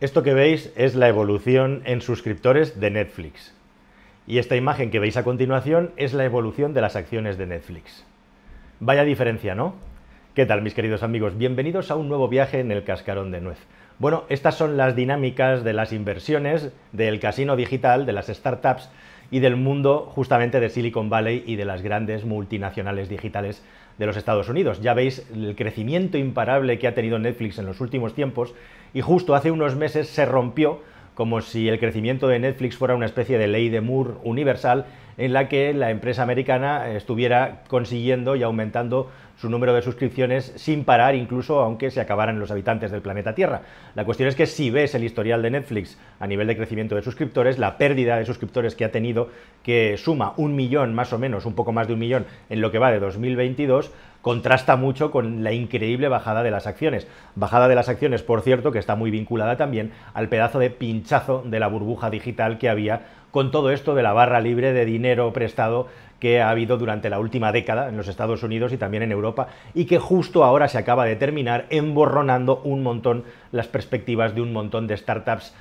Esto que veis es la evolución en suscriptores de Netflix. Y esta imagen que veis a continuación es la evolución de las acciones de Netflix. Vaya diferencia, ¿no? ¿Qué tal, mis queridos amigos? Bienvenidos a un nuevo viaje en el cascarón de nuez. Bueno, estas son las dinámicas de las inversiones, del casino digital, de las startups y del mundo justamente de Silicon Valley y de las grandes multinacionales digitales de los Estados Unidos. Ya veis el crecimiento imparable que ha tenido Netflix en los últimos tiempos y justo hace unos meses se rompió, como si el crecimiento de Netflix fuera una especie de ley de Moore universal en la que la empresa americana estuviera consiguiendo y aumentando su número de suscripciones sin parar, incluso aunque se acabaran los habitantes del planeta Tierra. La cuestión es que si ves el historial de Netflix a nivel de crecimiento de suscriptores, la pérdida de suscriptores que ha tenido, que suma 1 millón más o menos, un poco más de 1 millón en lo que va de 2022, contrasta mucho con la increíble bajada de las acciones. Bajada de las acciones, por cierto, que está muy vinculada también al pedazo de pinchazo de la burbuja digital que había con todo esto de la barra libre de dinero prestado que ha habido durante la última década en los Estados Unidos y también en Europa, y que justo ahora se acaba de terminar emborronando un montón las perspectivas de un montón de startups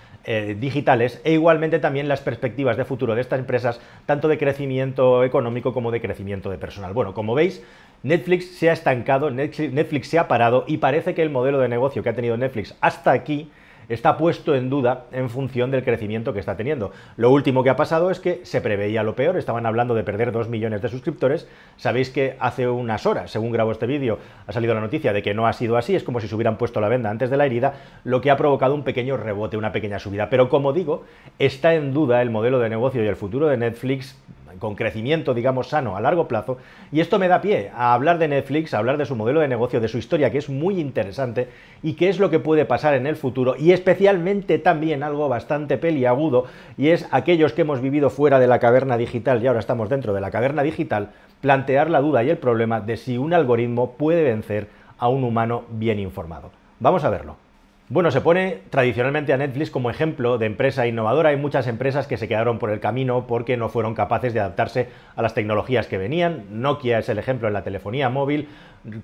digitales, e igualmente también las perspectivas de futuro de estas empresas, tanto de crecimiento económico como de crecimiento de personal. Bueno, como veis, Netflix se ha estancado, Netflix se ha parado, y parece que el modelo de negocio que ha tenido Netflix hasta aquí está puesto en duda en función del crecimiento que está teniendo. Lo último que ha pasado es que se preveía lo peor, estaban hablando de perder 2 millones de suscriptores. Sabéis que hace unas horas, según grabo este vídeo, ha salido la noticia de que no ha sido así, es como si se hubieran puesto la venda antes de la herida, lo que ha provocado un pequeño rebote, una pequeña subida. Pero como digo, está en duda el modelo de negocio y el futuro de Netflix, con crecimiento, digamos, sano a largo plazo, y esto me da pie a hablar de Netflix, a hablar de su modelo de negocio, de su historia, que es muy interesante, y qué es lo que puede pasar en el futuro, y especialmente también algo bastante peliagudo, y es aquellos que hemos vivido fuera de la caverna digital y ahora estamos dentro de la caverna digital, plantear la duda y el problema de si un algoritmo puede vencer a un humano bien informado. Vamos a verlo. Bueno, se pone tradicionalmente a Netflix como ejemplo de empresa innovadora. Hay muchas empresas que se quedaron por el camino porque no fueron capaces de adaptarse a las tecnologías que venían. Nokia es el ejemplo en la telefonía móvil,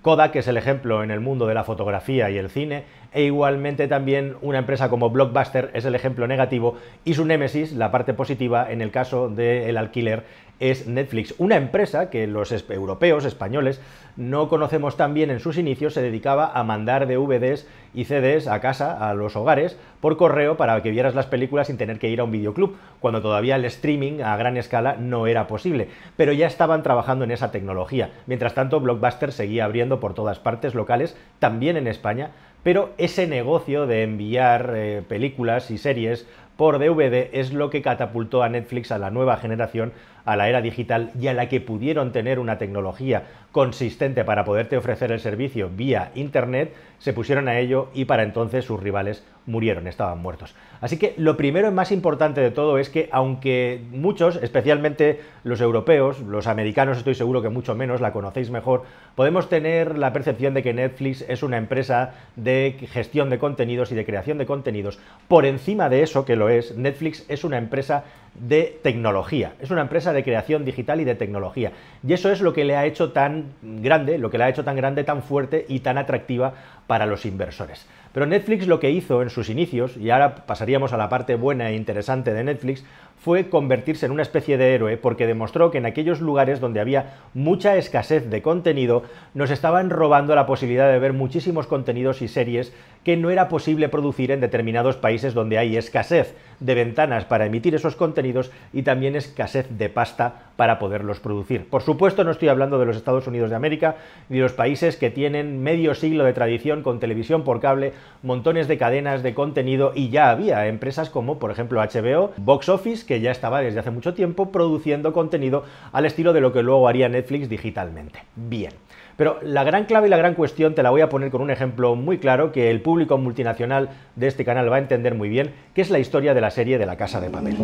Kodak es el ejemplo en el mundo de la fotografía y el cine, e igualmente también una empresa como Blockbuster es el ejemplo negativo, y su némesis, la parte positiva, en el caso del alquiler, es Netflix, una empresa que los europeos, españoles, no conocemos tan bien en sus inicios. Se dedicaba a mandar DVDs y CDs a casa, a los hogares, por correo para que vieras las películas sin tener que ir a un videoclub, cuando todavía el streaming a gran escala no era posible, pero ya estaban trabajando en esa tecnología. Mientras tanto, Blockbuster seguía abriendo por todas partes locales, también en España, pero ese negocio de enviar películas y series por DVD es lo que catapultó a Netflix a la nueva generación, a la era digital, y a la que pudieron tener una tecnología consistente para poderte ofrecer el servicio vía internet. Se pusieron a ello y para entonces sus rivales murieron, estaban muertos. Así que lo primero y más importante de todo es que, aunque muchos, especialmente los europeos, los americanos estoy seguro que mucho menos, la conocéis mejor, podemos tener la percepción de que Netflix es una empresa de gestión de contenidos y de creación de contenidos. Por encima de eso, que lo es, Netflix es una empresa de tecnología, es una empresa de creación digital y de tecnología, y eso es lo que le ha hecho tan grande, tan fuerte y tan atractiva para los inversores. Pero Netflix lo que hizo en sus inicios, y ahora pasaríamos a la parte buena e interesante de Netflix, fue convertirse en una especie de héroe, porque demostró que en aquellos lugares donde había mucha escasez de contenido, nos estaban robando la posibilidad de ver muchísimos contenidos y series que no era posible producir en determinados países donde hay escasez de ventanas para emitir esos contenidos y también escasez de pasta para poderlos producir. Por supuesto, no estoy hablando de los Estados Unidos de América ni de los países que tienen medio siglo de tradición con televisión por cable, montones de cadenas de contenido, y ya había empresas como, por ejemplo, HBO, Box Office, que ya estaba desde hace mucho tiempo produciendo contenido al estilo de lo que luego haría Netflix digitalmente. Bien. Pero la gran clave y la gran cuestión te la voy a poner con un ejemplo muy claro que el público multinacional de este canal va a entender muy bien, que es la historia de la serie de La Casa de Papel.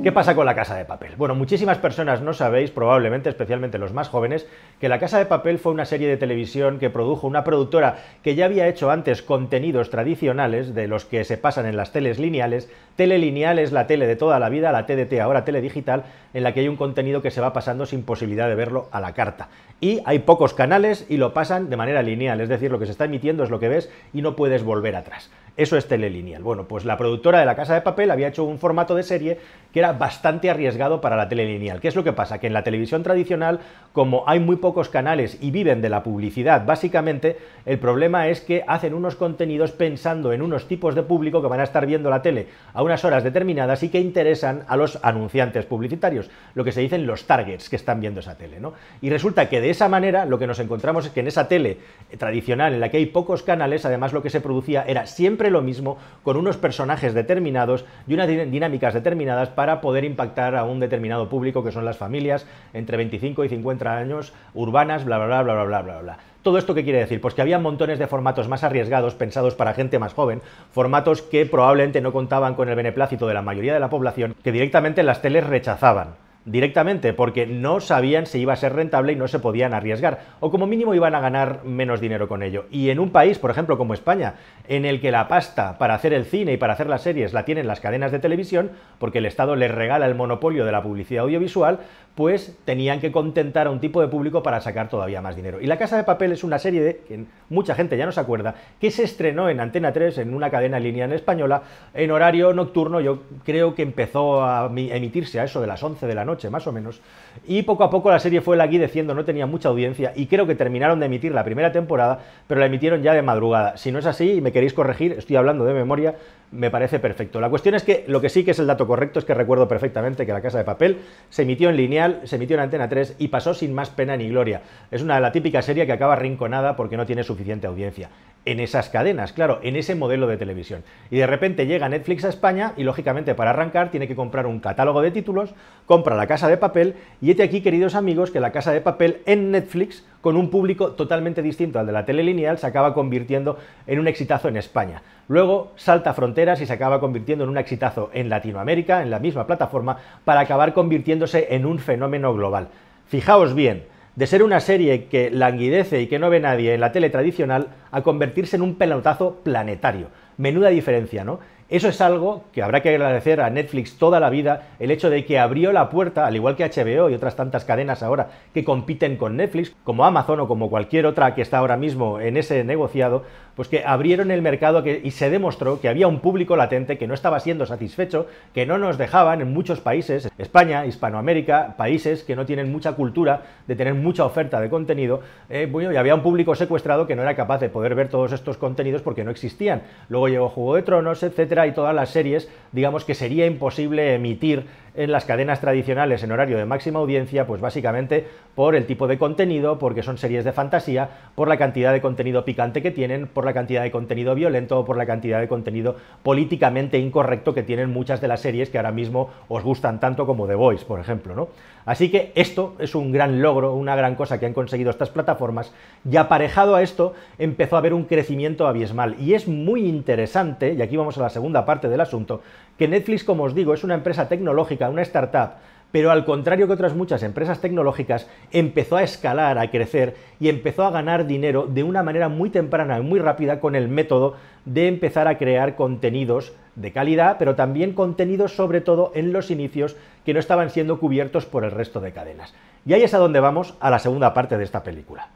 ¿Qué pasa con La Casa de Papel? Bueno, muchísimas personas no sabéis, probablemente, especialmente los más jóvenes, que La Casa de Papel fue una serie de televisión que produjo una productora que ya había hecho antes contenidos tradicionales, de los que se pasan en las teles lineales. Tele lineal es la tele de toda la vida, la TDT, ahora tele digital, en la que hay un contenido que se va pasando sin posibilidad de verlo a la carta. Y hay pocos canales y lo pasan de manera lineal, es decir, lo que se está emitiendo es lo que ves y no puedes volver atrás. Eso es telelineal. Bueno, pues la productora de La Casa de Papel había hecho un formato de serie que era bastante arriesgado para la tele lineal. ¿Qué es lo que pasa? Que en la televisión tradicional, como hay muy pocos canales y viven de la publicidad, básicamente, el problema es que hacen unos contenidos pensando en unos tipos de público que van a estar viendo la tele a unas horas determinadas y que interesan a los anunciantes publicitarios, lo que se dicen los targets que están viendo esa tele, ¿no? Y resulta que de esa manera lo que nos encontramos es que en esa tele tradicional en la que hay pocos canales, además lo que se producía era siempre lo mismo, con unos personajes determinados y unas dinámicas determinadas para poder impactar a un determinado público, que son las familias entre 25 y 50 años, urbanas, bla, bla, bla, bla, bla, bla, bla. ¿Todo esto qué quiere decir? Pues que había montones de formatos más arriesgados, pensados para gente más joven, formatos que probablemente no contaban con el beneplácito de la mayoría de la población, que directamente las teles rechazaban. Directamente, porque no sabían si iba a ser rentable y no se podían arriesgar, o como mínimo iban a ganar menos dinero con ello. Y en un país, por ejemplo, como España, en el que la pasta para hacer el cine y para hacer las series la tienen las cadenas de televisión, porque el Estado les regala el monopolio de la publicidad audiovisual, pues tenían que contentar a un tipo de público para sacar todavía más dinero. Y La Casa de Papel es una serie que mucha gente ya no se acuerda, que se estrenó en Antena 3, en una cadena lineal española, en horario nocturno. Yo creo que empezó a emitirse a eso de las 11 de la noche, más o menos, y poco a poco la serie fue languideciendo, no tenía mucha audiencia, y creo que terminaron de emitir la primera temporada, pero la emitieron ya de madrugada. Si no es así y me queréis corregir, estoy hablando de memoria, me parece perfecto. La cuestión es que lo que sí que es el dato correcto es que recuerdo perfectamente que La Casa de Papel se emitió en lineal, se emitió en Antena 3 y pasó sin más pena ni gloria. Es la típica serie que acaba arrinconada porque no tiene suficiente audiencia. En esas cadenas, claro, en ese modelo de televisión. Y de repente llega Netflix a España y, lógicamente, para arrancar tiene que comprar un catálogo de títulos, compra La Casa de Papel, y hete aquí, queridos amigos, que La Casa de Papel en Netflix, con un público totalmente distinto al de la tele lineal, se acaba convirtiendo en un exitazo en España. Luego salta fronteras y se acaba convirtiendo en un exitazo en Latinoamérica, en la misma plataforma, para acabar convirtiéndose en un fenómeno global. Fijaos bien, de ser una serie que languidece y que no ve nadie en la tele tradicional, a convertirse en un pelotazo planetario. Menuda diferencia, ¿no? Eso es algo que habrá que agradecer a Netflix toda la vida, el hecho de que abrió la puerta, al igual que HBO y otras tantas cadenas ahora que compiten con Netflix, como Amazon o como cualquier otra que está ahora mismo en ese negociado, pues que abrieron el mercado y se demostró que había un público latente que no estaba siendo satisfecho, que no nos dejaban en muchos países, España, Hispanoamérica, países que no tienen mucha cultura de tener mucha oferta de contenido, bueno, y había un público secuestrado que no era capaz de poder ver todos estos contenidos porque no existían. Luego llegó Juego de Tronos, etcétera, y todas las series, digamos, que sería imposible emitir en las cadenas tradicionales en horario de máxima audiencia, pues básicamente por el tipo de contenido, porque son series de fantasía, por la cantidad de contenido picante que tienen, por la cantidad de contenido violento, por la cantidad de contenido políticamente incorrecto que tienen muchas de las series que ahora mismo os gustan tanto como The Voice, por ejemplo, ¿no? Así que esto es un gran logro, una gran cosa que han conseguido estas plataformas, y aparejado a esto empezó a haber un crecimiento abismal. Y es muy interesante, y aquí vamos a la segunda parte del asunto, que Netflix, como os digo, es una empresa tecnológica, una startup, pero al contrario que otras muchas empresas tecnológicas, empezó a escalar, a crecer y empezó a ganar dinero de una manera muy temprana y muy rápida con el método de empezar a crear contenidos de calidad, pero también contenidos sobre todo en los inicios que no estaban siendo cubiertos por el resto de cadenas. Y ahí es a donde vamos a la segunda parte de esta película.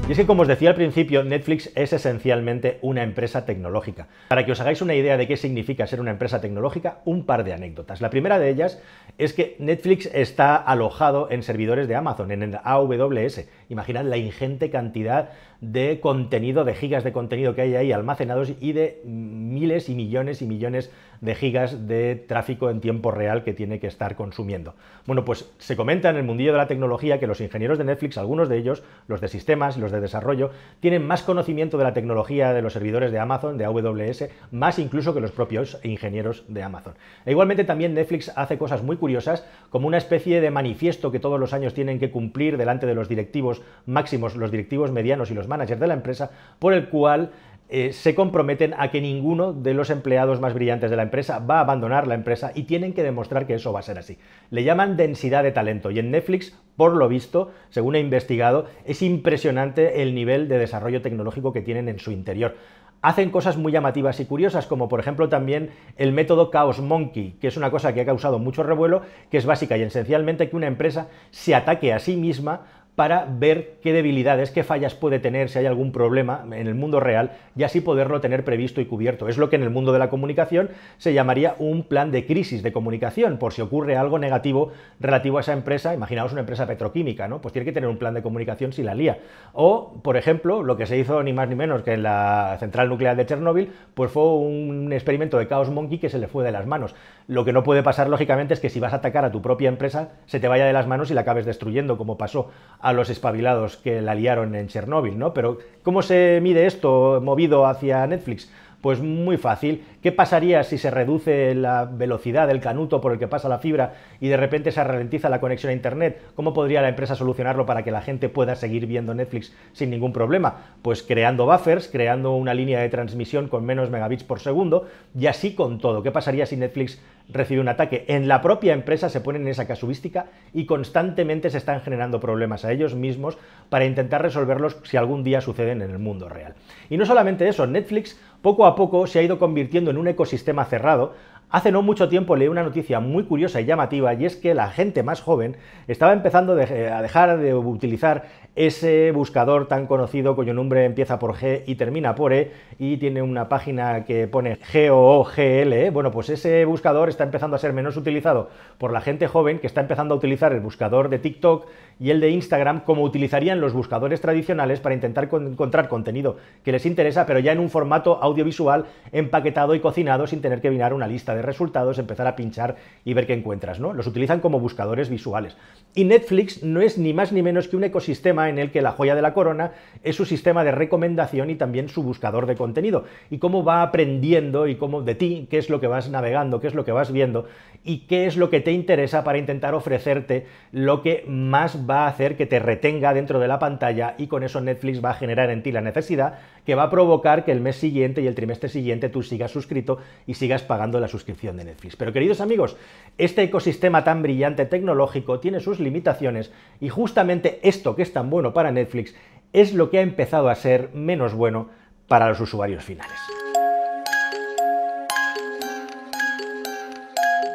Y es que, como os decía al principio, Netflix es esencialmente una empresa tecnológica. Para que os hagáis una idea de qué significa ser una empresa tecnológica, un par de anécdotas. La primera de ellas es que Netflix está alojado en servidores de Amazon, en el AWS. Imaginad la ingente cantidad de contenido, de gigas de contenido que hay ahí almacenados y de miles y millones de gigas de tráfico en tiempo real que tiene que estar consumiendo. Bueno, pues se comenta en el mundillo de la tecnología que los ingenieros de Netflix, algunos de ellos, los de sistemas y los de desarrollo, tienen más conocimiento de la tecnología de los servidores de Amazon, de AWS, más incluso que los propios ingenieros de Amazon. E igualmente también Netflix hace cosas muy curiosas, como una especie de manifiesto que todos los años tienen que cumplir delante de los directivos máximos, los directivos medianos y los managers de la empresa, por el cual se comprometen a que ninguno de los empleados más brillantes de la empresa va a abandonar la empresa y tienen que demostrar que eso va a ser así. Le llaman densidad de talento y en Netflix, por lo visto, según he investigado, es impresionante el nivel de desarrollo tecnológico que tienen en su interior. Hacen cosas muy llamativas y curiosas, como por ejemplo también el método Chaos Monkey, que es una cosa que ha causado mucho revuelo, que es básica y esencialmente que una empresa se ataque a sí misma para ver qué debilidades, qué fallas puede tener, si hay algún problema en el mundo real y así poderlo tener previsto y cubierto. Es lo que en el mundo de la comunicación se llamaría un plan de crisis de comunicación, por si ocurre algo negativo relativo a esa empresa. Imaginaos una empresa petroquímica, ¿no? Pues tiene que tener un plan de comunicación si la lía. O, por ejemplo, lo que se hizo ni más ni menos que en la central nuclear de Chernóbil, pues fue un experimento de Chaos Monkey que se le fue de las manos. Lo que no puede pasar, lógicamente, es que si vas a atacar a tu propia empresa, se te vaya de las manos y la acabes destruyendo, como pasó a los espabilados que la liaron en Chernóbil, ¿no? Pero, ¿cómo se mide esto movido hacia Netflix? Pues muy fácil. ¿Qué pasaría si se reduce la velocidad del canuto por el que pasa la fibra y de repente se ralentiza la conexión a internet? ¿Cómo podría la empresa solucionarlo para que la gente pueda seguir viendo Netflix sin ningún problema? Pues creando buffers, creando una línea de transmisión con menos megabits por segundo y así con todo. ¿Qué pasaría si Netflix recibe un ataque? En la propia empresa se ponen en esa casuística y constantemente se están generando problemas a ellos mismos para intentar resolverlos si algún día suceden en el mundo real. Y no solamente eso, Netflix poco a poco se ha ido convirtiendo en un ecosistema cerrado. Hace no mucho tiempo leí una noticia muy curiosa y llamativa, y es que la gente más joven estaba empezando a dejar de utilizar ese buscador tan conocido cuyo nombre empieza por G y termina por E y tiene una página que pone GOOGL. Bueno, pues ese buscador está empezando a ser menos utilizado por la gente joven, que está empezando a utilizar el buscador de TikTok y el de Instagram como utilizarían los buscadores tradicionales para intentar encontrar contenido que les interesa, pero ya en un formato audiovisual empaquetado y cocinado sin tener que mirar una lista de resultados, empezar a pinchar y ver qué encuentras, ¿no? Los utilizan como buscadores visuales. Y Netflix no es ni más ni menos que un ecosistema en el que la joya de la corona es su sistema de recomendación y también su buscador de contenido, y cómo va aprendiendo y cómo de ti, qué es lo que vas navegando, qué es lo que vas viendo y qué es lo que te interesa para intentar ofrecerte lo que más va a hacer que te retenga dentro de la pantalla, y con eso Netflix va a generar en ti la necesidad que va a provocar que el mes siguiente y el trimestre siguiente tú sigas suscrito y sigas pagando la suscripción de Netflix. Pero queridos amigos, este ecosistema tan brillante tecnológico tiene sus limitaciones y justamente esto que es tan bueno para Netflix es lo que ha empezado a ser menos bueno para los usuarios finales.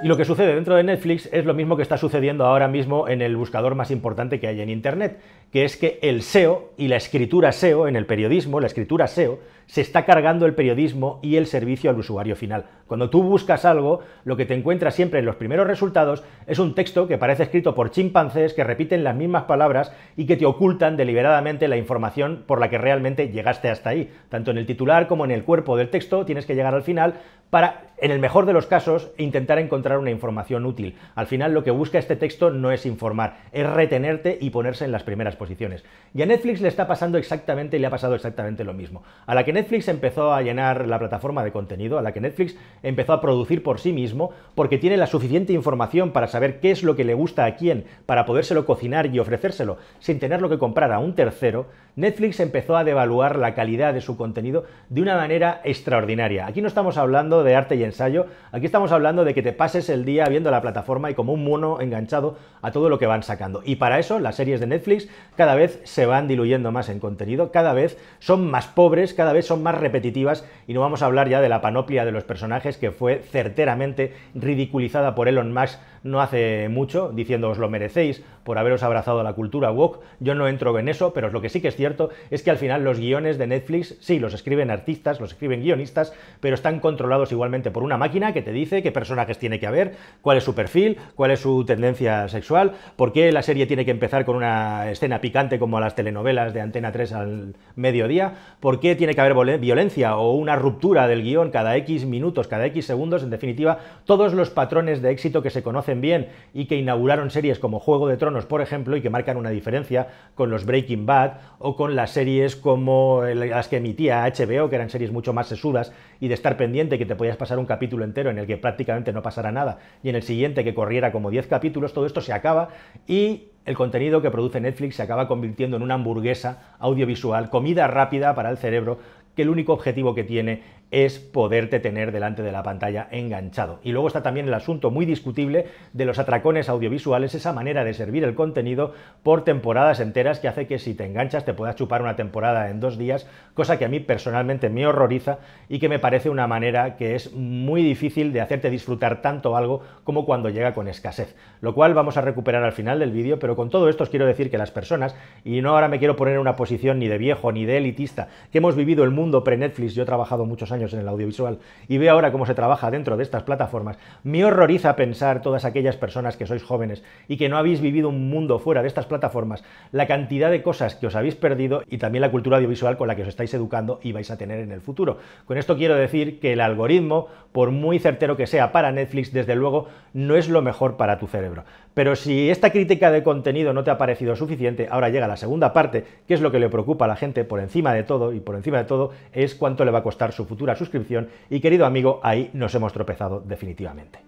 Y lo que sucede dentro de Netflix es lo mismo que está sucediendo ahora mismo en el buscador más importante que hay en Internet, que es que el SEO y la escritura SEO en el periodismo, la escritura SEO, se está cargando el periodismo y el servicio al usuario final. Cuando tú buscas algo, lo que te encuentras siempre en los primeros resultados es un texto que parece escrito por chimpancés que repiten las mismas palabras y que te ocultan deliberadamente la información por la que realmente llegaste hasta ahí. Tanto en el titular como en el cuerpo del texto tienes que llegar al final para, en el mejor de los casos, intentar encontrar una información útil. Al final lo que busca este texto no es informar, es retenerte y ponerse en las primeras posiciones. Y a Netflix le está pasando exactamente y le ha pasado exactamente lo mismo. A la que Netflix empezó a llenar la plataforma de contenido, a la que Netflix empezó a producir por sí mismo, porque tiene la suficiente información para saber qué es lo que le gusta a quién, para podérselo cocinar y ofrecérselo sin tenerlo que comprar a un tercero, Netflix empezó a devaluar la calidad de su contenido de una manera extraordinaria. Aquí no estamos hablando de arte y ensayo, aquí estamos hablando de que te pases el día viendo la plataforma y como un mono enganchado a todo lo que van sacando. Y para eso las series de Netflix cada vez se van diluyendo más en contenido, cada vez son más pobres, cada vez son más repetitivas, y no vamos a hablar ya de la panoplia de los personajes que fue certeramente ridiculizada por Elon Musk no hace mucho, diciendo os lo merecéis por haberos abrazado a la cultura woke. Yo no entro en eso, pero lo que sí que es cierto es que al final los guiones de Netflix sí los escriben artistas, los escriben guionistas, pero están controlados igualmente por una máquina que te dice qué personajes tiene que haber, cuál es su perfil, cuál es su tendencia sexual, por qué la serie tiene que empezar con una escena picante como las telenovelas de Antena 3 al mediodía, por qué tiene que haber violencia o una ruptura del guión cada X minutos, cada X segundos. En definitiva, todos los patrones de éxito que se conocen bien y que inauguraron series como Juego de Tronos, por ejemplo, y que marcan una diferencia con los Breaking Bad o con las series como las que emitía HBO, que eran series mucho más sesudas y de estar pendiente, que te podías pasar un capítulo entero en el que prácticamente no pasara nada y en el siguiente que corriera como 10 capítulos. Todo esto se acaba y el contenido que produce Netflix se acaba convirtiendo en una hamburguesa audiovisual, comida rápida para el cerebro, que el único objetivo que tiene es poderte tener delante de la pantalla enganchado. Y luego está también el asunto muy discutible de los atracones audiovisuales, esa manera de servir el contenido por temporadas enteras que hace que si te enganchas te puedas chupar una temporada en 2 días, cosa que a mí personalmente me horroriza y que me parece una manera que es muy difícil de hacerte disfrutar tanto algo como cuando llega con escasez. Lo cual vamos a recuperar al final del vídeo, pero con todo esto os quiero decir que las personas, y no ahora me quiero poner en una posición ni de viejo ni de elitista, que hemos vivido el mundo pre-Netflix, yo he trabajado muchos años en el audiovisual y veo ahora cómo se trabaja dentro de estas plataformas, me horroriza pensar todas aquellas personas que sois jóvenes y que no habéis vivido un mundo fuera de estas plataformas, la cantidad de cosas que os habéis perdido y también la cultura audiovisual con la que os estáis educando y vais a tener en el futuro. Con esto quiero decir que el algoritmo, por muy certero que sea para Netflix, desde luego no es lo mejor para tu cerebro. Pero si esta crítica de contenido no te ha parecido suficiente, ahora llega la segunda parte, que es lo que le preocupa a la gente por encima de todo, y por encima de todo es cuánto le va a costar su futura suscripción, y querido amigo, ahí nos hemos tropezado definitivamente.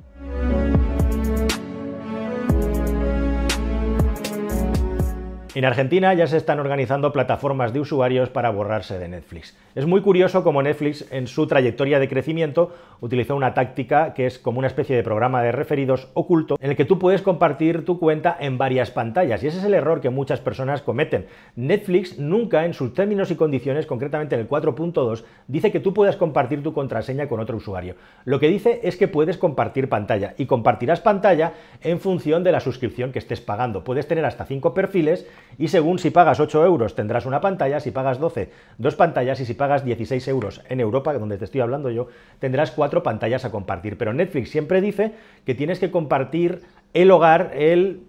En Argentina ya se están organizando plataformas de usuarios para borrarse de Netflix. Es muy curioso cómo Netflix, en su trayectoria de crecimiento, utilizó una táctica que es como una especie de programa de referidos oculto, en el que tú puedes compartir tu cuenta en varias pantallas, y ese es el error que muchas personas cometen. Netflix nunca, en sus términos y condiciones, concretamente en el 4.2, dice que tú puedas compartir tu contraseña con otro usuario. Lo que dice es que puedes compartir pantalla, y compartirás pantalla en función de la suscripción que estés pagando. Puedes tener hasta 5 perfiles, y según si pagas 8 euros tendrás una pantalla, si pagas 12, 2 pantallas, y si pagas 16 euros en Europa, donde te estoy hablando yo, tendrás 4 pantallas a compartir. Pero Netflix siempre dice que tienes que compartir el hogar, el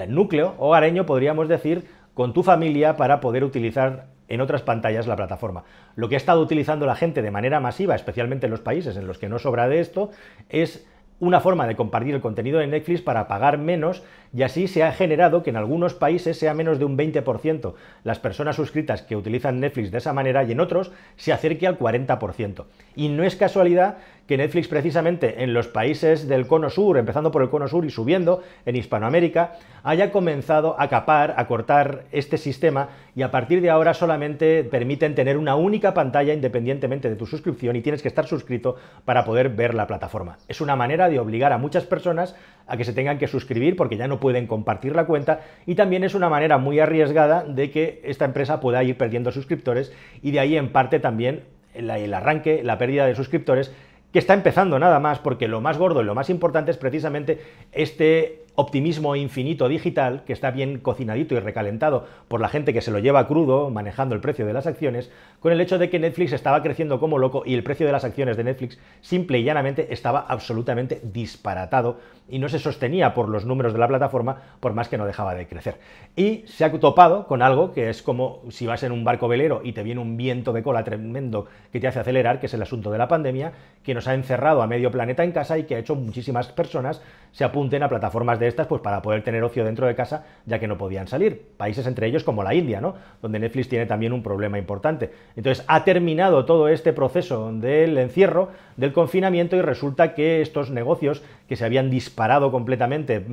núcleo hogareño, podríamos decir, con tu familia para poder utilizar en otras pantallas la plataforma. Lo que ha estado utilizando la gente de manera masiva, especialmente en los países en los que no sobra de esto, es una forma de compartir el contenido de Netflix para pagar menos, y así se ha generado que en algunos países sea menos de un 20% las personas suscritas que utilizan Netflix de esa manera, y en otros se acerque al 40%. Y no es casualidad que Netflix, precisamente en los países del cono sur, empezando por el cono sur y subiendo en Hispanoamérica, haya comenzado a capar, a cortar este sistema, y a partir de ahora solamente permiten tener una única pantalla independientemente de tu suscripción, y tienes que estar suscrito para poder ver la plataforma. Es una manera de obligar a muchas personas a que se tengan que suscribir porque ya no pueden compartir la cuenta, y también es una manera muy arriesgada de que esta empresa pueda ir perdiendo suscriptores, y de ahí en parte también el arranque, la pérdida de suscriptores, que está empezando nada más, porque lo más gordo y lo más importante es precisamente este optimismo infinito digital, que está bien cocinadito y recalentado por la gente que se lo lleva crudo manejando el precio de las acciones, con el hecho de que Netflix estaba creciendo como loco y el precio de las acciones de Netflix simple y llanamente estaba absolutamente disparatado y no se sostenía por los números de la plataforma, por más que no dejaba de crecer. Y se ha topado con algo que es como si vas en un barco velero y te viene un viento de cola tremendo que te hace acelerar, que es el asunto de la pandemia, que nos ha encerrado a medio planeta en casa y que ha hecho muchísimas personas se apunten a plataformas de estas pues para poder tener ocio dentro de casa, ya que no podían salir. Países entre ellos como la India, ¿no?, donde Netflix tiene también un problema importante. Entonces ha terminado todo este proceso del encierro, del confinamiento, y resulta que estos negocios que se habían disparado completamente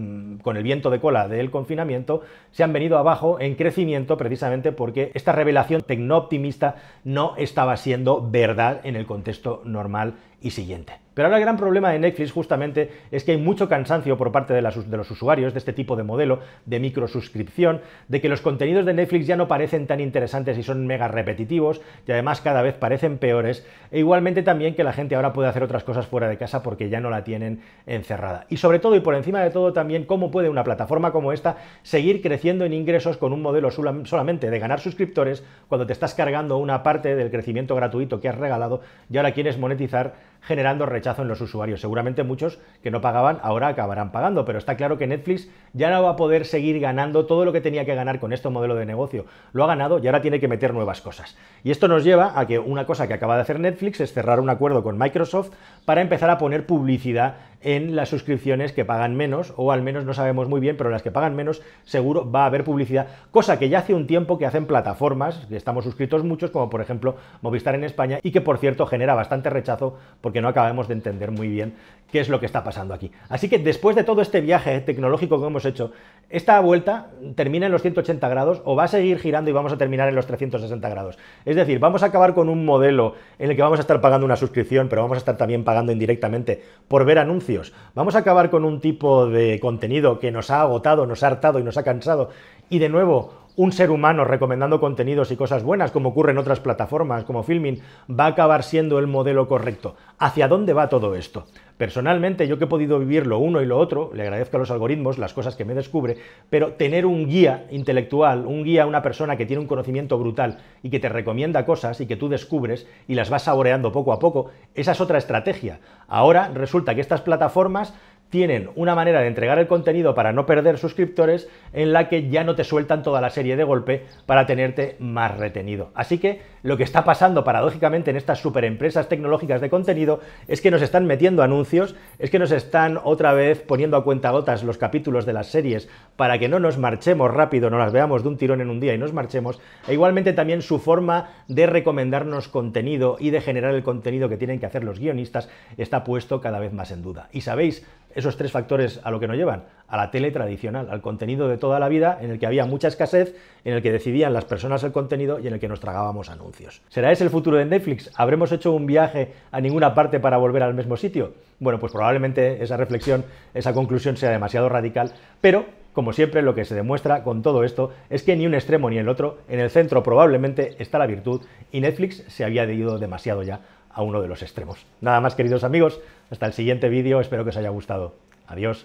con el viento de cola del confinamiento se han venido abajo en crecimiento, precisamente porque esta revelación tecno-optimista no estaba siendo verdad en el contexto normal y siguiente. Pero ahora el gran problema de Netflix justamente es que hay mucho cansancio por parte de los usuarios de este tipo de modelo de microsuscripción, de que los contenidos de Netflix ya no parecen tan interesantes y son mega repetitivos, y además cada vez parecen peores, e igualmente también que la gente ahora puede hacer otras cosas fuera de casa porque ya no la tienen encerrada. Y sobre todo y por encima de todo también, cómo puede una plataforma como esta seguir creciendo en ingresos con un modelo solamente de ganar suscriptores cuando te estás cargando una parte del crecimiento gratuito que has regalado y ahora quieres monetizar generando rechazo en los usuarios. Seguramente muchos que no pagaban ahora acabarán pagando, pero está claro que Netflix ya no va a poder seguir ganando todo lo que tenía que ganar con este modelo de negocio. Lo ha ganado y ahora tiene que meter nuevas cosas. Y esto nos lleva a que una cosa que acaba de hacer Netflix es cerrar un acuerdo con Microsoft para empezar a poner publicidad en las suscripciones que pagan menos, o al menos no sabemos muy bien, pero en las que pagan menos seguro va a haber publicidad, cosa que ya hace un tiempo que hacen plataformas, que estamos suscritos muchos, como por ejemplo Movistar en España, y que por cierto genera bastante rechazo porque no acabamos de entender muy bien qué es lo que está pasando aquí. Así que después de todo este viaje tecnológico que hemos hecho, esta vuelta termina en los 180 grados o va a seguir girando y vamos a terminar en los 360 grados. Es decir, vamos a acabar con un modelo en el que vamos a estar pagando una suscripción, pero vamos a estar también pagando indirectamente por ver anuncios. Vamos a acabar con un tipo de contenido que nos ha agotado, nos ha hartado y nos ha cansado. Y de nuevo, un ser humano recomendando contenidos y cosas buenas, como ocurre en otras plataformas como Filmin, va a acabar siendo el modelo correcto. ¿Hacia dónde va todo esto? Personalmente, yo que he podido vivir lo uno y lo otro, le agradezco a los algoritmos las cosas que me descubre, pero tener un guía intelectual, un guía, una persona que tiene un conocimiento brutal y que te recomienda cosas y que tú descubres y las vas saboreando poco a poco, esa es otra estrategia. Ahora resulta que estas plataformas tienen una manera de entregar el contenido para no perder suscriptores en la que ya no te sueltan toda la serie de golpe para tenerte más retenido. Así que lo que está pasando paradójicamente en estas superempresas tecnológicas de contenido es que nos están metiendo anuncios, es que nos están otra vez poniendo a cuentagotas los capítulos de las series para que no nos marchemos rápido, no las veamos de un tirón en un día y nos marchemos, e igualmente también su forma de recomendarnos contenido y de generar el contenido que tienen que hacer los guionistas está puesto cada vez más en duda. Y sabéis, esos tres factores a lo que nos llevan, a la tele tradicional, al contenido de toda la vida, en el que había mucha escasez, en el que decidían las personas el contenido y en el que nos tragábamos anuncios. ¿Será ese el futuro de Netflix? ¿Habremos hecho un viaje a ninguna parte para volver al mismo sitio? Bueno, pues probablemente esa reflexión, esa conclusión sea demasiado radical, pero como siempre, lo que se demuestra con todo esto es que ni un extremo ni el otro, en el centro probablemente está la virtud y Netflix se había ido demasiado ya a uno de los extremos. Nada más, queridos amigos, hasta el siguiente vídeo, espero que os haya gustado. Adiós.